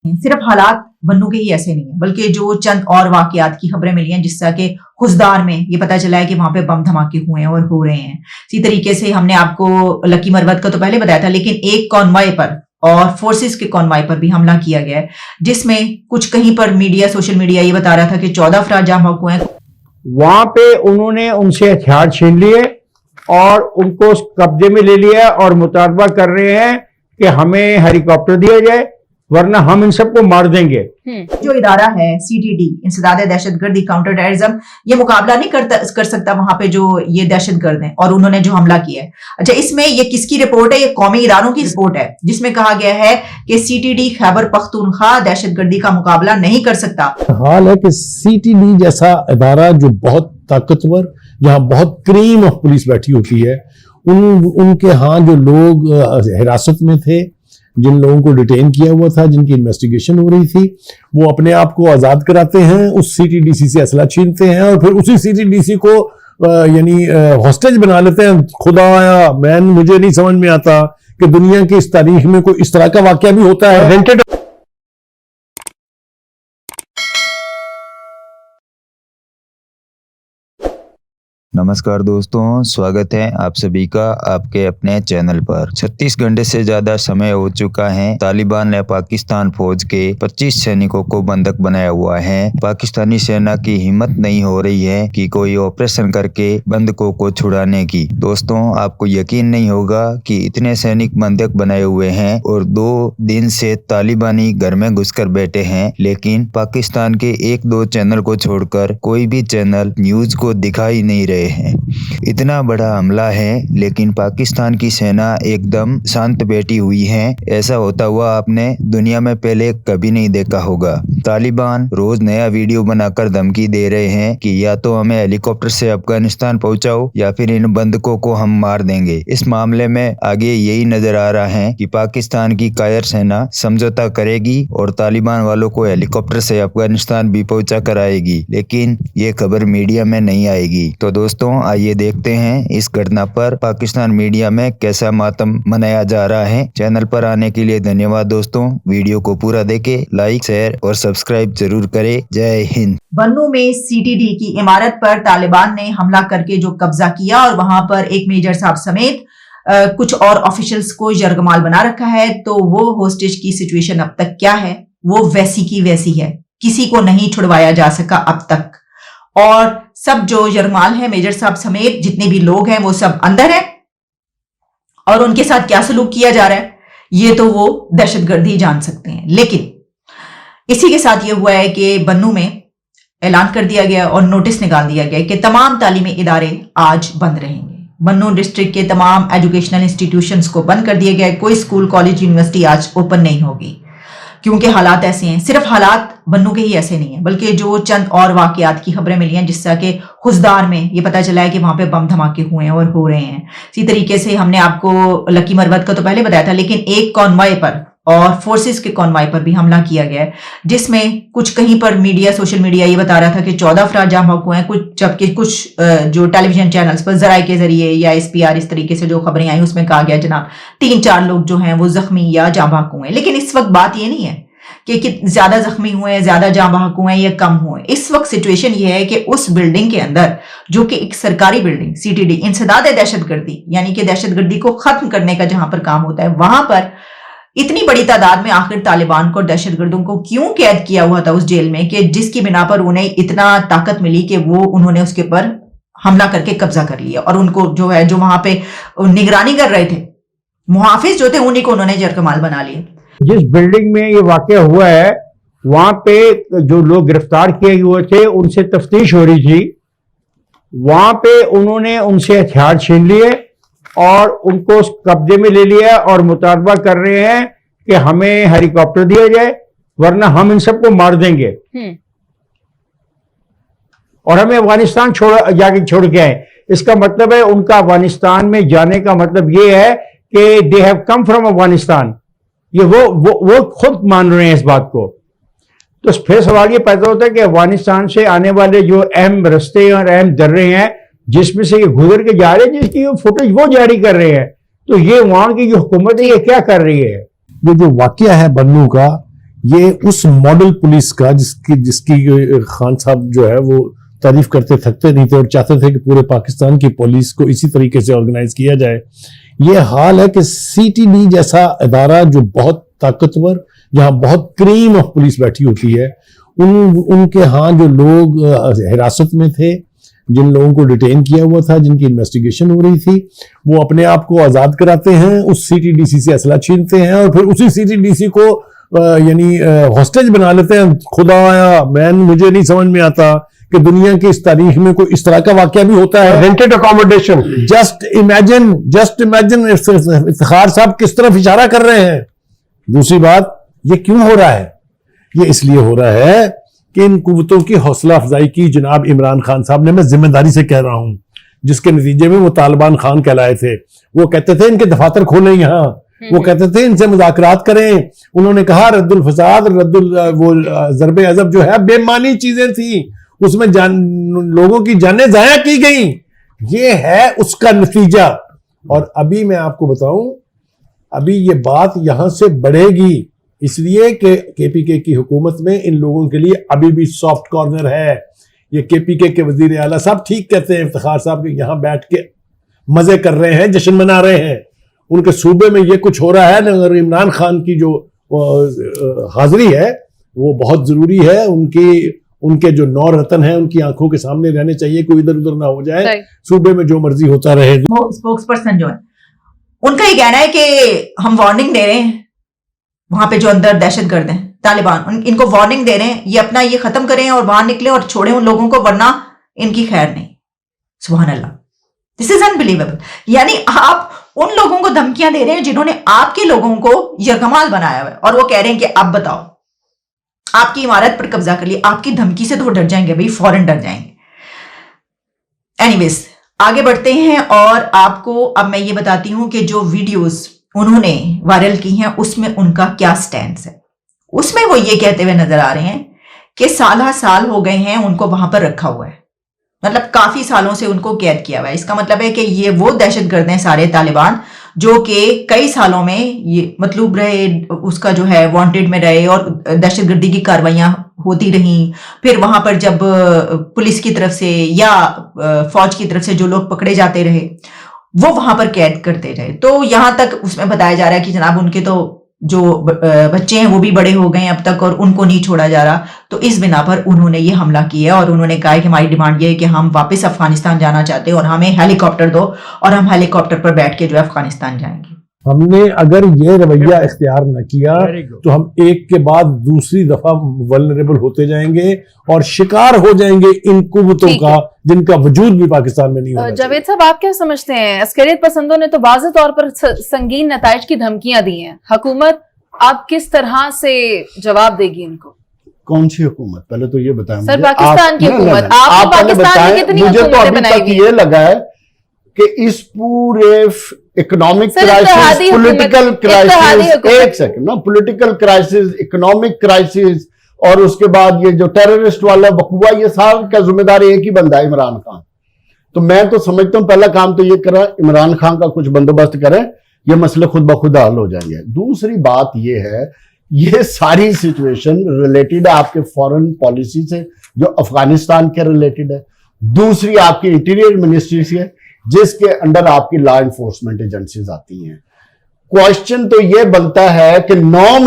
सिर्फ हालात बन्नू के ही ऐसे नहीं है, बल्कि जो चंद और वाकयात की खबरें मिली हैं जिससे कि खुशदार में ये पता चला है कि वहां पे बम धमाके हुए हैं और हो रहे हैं। इसी तरीके से हमने आपको लकी मरवत का तो पहले बताया था, लेकिन एक कॉन्वॉय पर और फोर्सेस के कॉन्वॉय पर भी हमला किया गया है, जिसमें कुछ कहीं पर मीडिया, सोशल मीडिया ये बता रहा था कि 14 अफराद जहां भड़क हुए हैं। वहां पे उन्होंने उनसे हथियार छीन लिए और उनको कब्जे में ले लिया और मुतालबा कर रहे हैं कि हमें हेलीकॉप्टर दिया जाए वरना हम इन सबको मार देंगे। जो इदारा है सीटीडी, इंसदाद दहशतगर्दी काउंटर टेररिज्म, ये मुकाबला नहीं कर सकता वहां पे जो ये दहशतगर्द हैं और उन्होंने जो हमला किया है। अच्छा, इसमें ये किसकी रिपोर्ट है? ये कौमी इदारों की रिपोर्ट है जिसमें कहा गया है कि सीटीडी खैबर पख्तूनख्वा दहशतगर्दी का मुकाबला नहीं कर सकता। हाल है कि सीटीडी जैसा इदारा जो बहुत ताकतवर, जहां बहुत क्रीम ऑफ पुलिस बैठी होती है, उनके यहाँ जो लोग हिरासत में थे, जिन लोगों को डिटेन किया हुआ था, जिनकी इन्वेस्टिगेशन हो रही थी, वो अपने आप को आजाद कराते हैं, उस सीटीडीसी से असला छीनते हैं और फिर उसी सीटीडीसी को यानी हॉस्टेज बना लेते हैं। खुदाया मुझे नहीं समझ में आता कि दुनिया की इस तारीख में कोई इस तरह का वाकया भी होता है। रेंटेड नमस्कार दोस्तों, स्वागत है आप सभी का आपके अपने चैनल पर। 36 घंटे से ज्यादा समय हो चुका है। तालिबान ने पाकिस्तान फौज के 25 सैनिकों को बंधक बनाया हुआ है। पाकिस्तानी सेना की हिम्मत नहीं हो रही है कि कोई ऑपरेशन करके बंधकों को छुड़ाने की। दोस्तों, आपको यकीन नहीं होगा कि इतने सैनिक बंधक बनाए हुए हैं और 2 दिन से तालिबानी घर में घुसकर बैठे हैं, लेकिन पाकिस्तान के 1-2 चैनल को छोड़कर कोई भी चैनल न्यूज को दिखा ही नहीं रहे हैं। इतना बड़ा हमला है, लेकिन पाकिस्तान की सेना एकदम शांत बैठी हुई है। ऐसा होता हुआ आपने दुनिया में पहले कभी नहीं देखा होगा। तालिबान रोज नया वीडियो बनाकर धमकी दे रहे हैं कि या तो हमें हेलीकॉप्टर से अफगानिस्तान पहुंचाओ या फिर इन बंधकों को हम मार देंगे। इस मामले में आगे यही नजर आ रहा है कि पाकिस्तान की कायर सेना समझौता करेगी और तालिबान वालों को हेलीकॉप्टर से अफगानिस्तान भी पहुंचा कर आएगी, लेकिन ये खबर मीडिया में नहीं आएगी। तो दोस्तों, आइए देखते हैं इस घटना पर पाकिस्तान मीडिया में कैसा मातम मनाया जा रहा है। चैनल पर आने के लिए धन्यवाद दोस्तों। वीडियो को पूरा देखें, लाइक, शेयर और सब्सक्राइब जरूर करें। जय हिंद। बन्नू में सीटीडी की इमारत पर तालिबान ने हमला करके जो कब्जा किया और वहां पर एक मेजर साहब समेत कुछ और ऑफिशियल्स को यरगमाल बना रखा है, तो वो होस्टेज की सिचुएशन अब तक क्या है? वो वैसी की वैसी है, किसी को नहीं छुड़वाया जा सका अब तक। और सब जो यरगमाल है, मेजर साहब समेत जितने भी लोग हैं, वो सब अंदर हैं और उनके साथ क्या सलूक किया जा रहा है ये तो वो दहशतगर्दी जान सकते हैं। लेकिन इसी के साथ ये हुआ है कि बन्नू में ऐलान कर दिया गया और नोटिस निकाल दिया गया कि तमाम तालीमी इदारे आज बंद रहेंगे। बन्नू डिस्ट्रिक्ट के तमाम एजुकेशनल इंस्टीट्यूशंस को बंद कर दिया गया। कोई स्कूल, कॉलेज, यूनिवर्सिटी आज ओपन नहीं होगी, क्योंकि हालात ऐसे हैं। सिर्फ हालात बन्नू के ही ऐसे नहीं है, बल्कि जो चंद और वाकयात की खबरें मिली हैं जिससे कि खुशदार में ये पता चला है कि वहां पे बम धमाके हुए हैं और हो रहे हैं। इसी तरीके से हमने आपको लकी मरवत का तो पहले बताया था, लेकिन एक कॉन्वॉय पर और फोर्सेस के कॉन्वॉय पर भी हमला किया गया है, जिसमें कुछ कहीं पर मीडिया, सोशल मीडिया ये बता रहा था कि 14 अफराद जहां भड़क हुए हैं, जबकि कुछ जो टेलीविजन चैनल्स पर जराये के जरिए या SPR इस तरीके से जो खबरें आई उसमें कहा गया जनाब 3-4 लोग जो हैं वो जख्मी या जाँ बहक हुए हैं। लेकिन इस वक्त बात ये नहीं है कि ज्यादा जख्मी हुए, ज्यादा जाँ बहक हुए या कम हुए। इस वक्त सिचुएशन ये है कि उस बिल्डिंग के अंदर, जो कि एक सरकारी बिल्डिंग सीटीडी, इंसदाद दहशतगर्दी यानी कि दहशतगर्दी को खत्म करने का जहां पर काम होता है, वहां पर इतनी बड़ी तादाद में आखिर तालिबान को, दहशतगर्दों को क्यों कैद किया हुआ था उस जेल में, कि जिसकी बिना पर उन्हें इतना ताकत मिली कि वो उन्होंने उसके ऊपर हमला करके कब्जा कर लिया और उनको जो है, जो वहां पे निगरानी कर रहे थे, मुहाफिज जो थे, उन्हीं को उन्होंने जरकमाल बना लिया। जिस बिल्डिंग में ये वाकया हुआ है वहां पे जो लोग गिरफ्तार किए हुए थे उनसे तफ्तीश हो रही थी। वहां पे उन्होंने उनसे हथियार छीन लिए और उनको कब्जे में ले लिया और मुतालबा कर रहे हैं कि हमें हेलीकॉप्टर दिया जाए वरना हम इन सबको मार देंगे और हमें अफगानिस्तान जाके छोड़ के आए। इसका मतलब है उनका अफगानिस्तान में जाने का मतलब ये है कि they have come from Afghanistan. ये वो खुद मान रहे हैं इस बात को। तो फिर सवाल ये पैदा होता है कि अफगानिस्तान से आने वाले जो अहम रास्ते और अहम दर्रे हैं जिसमें से ये गुजर के जा रहे हैं, जिसकी फुटेज वो जारी कर रहे हैं, तो ये वहां की जो हुकूमत है ये क्या कर रही है? ये जो वाकया है बन्नू का, ये उस मॉडल पुलिस का जिसकी खान साहब जो है वो तारीफ करते थकते नहीं थे और चाहते थे कि पूरे पाकिस्तान की पुलिस को इसी तरीके से ऑर्गेनाइज किया जाए। ये हाल है कि सीटीडी जैसा इदारा जो बहुत ताकतवर, जहां बहुत क्रीम ऑफ पुलिस बैठी होती है, उनके यहाँ जो लोग हिरासत में थे, जिन लोगों को डिटेन किया हुआ था, जिनकी इन्वेस्टिगेशन हो रही थी, वो अपने आप को आजाद कराते हैं, उस सीटीडीसी से असला छीनते हैं और फिर उसी सीटीडीसी को यानी हॉस्टेज बना लेते हैं। खुदाया मुझे नहीं समझ में आता कि दुनिया की इस तारीख में कोई इस तरह का वाकया भी होता है। Rented accommodation. Just imagine Iftikhar साहब किस तरफ इशारा कर रहे हैं। दूसरी बात, ये क्यों हो रहा है? ये इसलिए हो रहा है कि इन कुव्वतों की हौसला अफजाई की जनाब इमरान खान साहब ने, मैं जिम्मेदारी से कह रहा हूं, जिसके नतीजे में वो तालिबान खान कहलाए थे। वो कहते थे इनके दफातर खोलें यहाँ, वो कहते थे इनसे मुज़ाकरात करें। उन्होंने कहा रद्दुल फसाद, वो ज़रबे अज़ब जो है बेमानी चीजें थी, उसमें लोगों की जानें जाया की गई। ये है उसका नतीजा। और अभी मैं आपको बताऊं, अभी ये बात यहां से बढ़ेगी, इसलिए कि केपीके की हुकूमत में इन लोगों के लिए अभी भी सॉफ्ट कॉर्नर है। ये केपीके के वजीर आला साहब ठीक कहते हैं, इफ्तिखार साहब के यहां बैठ के मजे कर रहे हैं, जश्न मना रहे हैं। उनके सूबे में ये कुछ हो रहा है, अगर इमरान खान की जो हाजिरी है वो बहुत जरूरी है। उनके जो 9 रतन हैं उनकी आंखों के सामने रहने चाहिए, कोई इधर उधर ना हो जाए, सूबे में जो मर्जी होता रहे। स्पोक्स पर्सन जो है उनका ये कहना है कि हम वार्निंग दे रहे हैं, वहां पे जो अंदर दहशतगर्द हैं तालिबान, इनको वार्निंग दे रहे हैं, ये अपना ये खत्म करें और बाहर निकले और छोड़ें उन लोगों को, वरना इनकी खैर नहीं। सुभान अल्लाह, दिस इज अनबिलीवेबल। यानी आप उन लोगों को धमकियां दे रहे हैं जिन्होंने आपके लोगों को यरगमाल बनाया हुआ है, और वो कह रहे हैं कि अब बताओ, आपकी इमारत पर कब्जा कर लिया, आपकी धमकी से तो वो डर जाएंगे भाई, फौरन डर जाएंगे। एनीवेज, आगे बढ़ते हैं और आपको अब मैं ये बताती हूं कि जो वीडियोस उन्होंने वायरल की हैं उसमें उनका क्या स्टैंड है। उसमें वो ये कहते हुए नजर आ रहे हैं कि साल हो गए हैं उनको वहां पर रखा हुआ है, मतलब काफी सालों से उनको कैद किया हुआ है। इसका मतलब है कि ये वो दहशतगर्द हैं सारे तालिबान जो कि कई सालों में ये मतलूब रहे, उसका जो है वांटेड में रहे और दहशतगर्दी की कार्रवाइयां होती रहीं। फिर वहां पर जब पुलिस की तरफ से या फौज की तरफ से जो लोग पकड़े जाते रहे वो वहां पर कैद करते रहे। तो यहां तक उसमें बताया जा रहा है कि जनाब उनके तो जो बच्चे हैं वो भी बड़े हो गए हैं अब तक और उनको नहीं छोड़ा जा रहा। तो इस बिना पर उन्होंने ये हमला किया और उन्होंने कहा कि हमारी डिमांड ये है कि हम वापस अफगानिस्तान जाना चाहते हैं और हमें हेलीकॉप्टर दो और हम हेलीकॉप्टर पर बैठ के जो है अफगानिस्तान जाएंगे। हमने अगर ये रवैया इख्तियार न किया तो हम एक के बाद दूसरी दफा वल्नरेबल होते जाएंगे और शिकार हो जाएंगे इन कुव्वतों का, जिनका वजूद भी पाकिस्तान में नहीं होना। जावेद साहब, आप क्या समझते हैं? अस्करियत पसंदों ने तो वाज़ेह तौर पर संगीन नताइज की धमकियां दी हैं, हुकूमत अब किस तरह से जवाब देगी इनको? कौन सी हुकूमत? पहले तो ये बताएं सर, पाकिस्तान की हुकूमत। आपने पाकिस्तान में कितनी हुकूमतें बनाई हुई? ये लगा है कि इस पूरे इकोनॉमिक क्राइसिस, पॉलिटिकल क्राइसिस, एक सेकंड ना, पॉलिटिकल क्राइसिस, इकोनॉमिक क्राइसिस और उसके बाद ये जो टेररिस्ट वाला बकुआ, ये सारा का जिम्मेदार एक ही बंदा है, इमरान खान। तो मैं तो समझता हूं पहला काम तो ये करा, इमरान खान का कुछ बंदोबस्त करें, ये मसले खुद ब खुद हल हो जाएंगे। दूसरी बात ये है, ये सारी सिचुएशन रिलेटेड है आपके फॉरेन पॉलिसी से जो अफगानिस्तान के रिलेटेड है, दूसरी आपकी इंटीरियर मिनिस्ट्री से जिसके अंडर आपकी लॉ एनफोर्समेंट एजेंसीज आती हैं। क्वेश्चन तो ये बनता है कि 9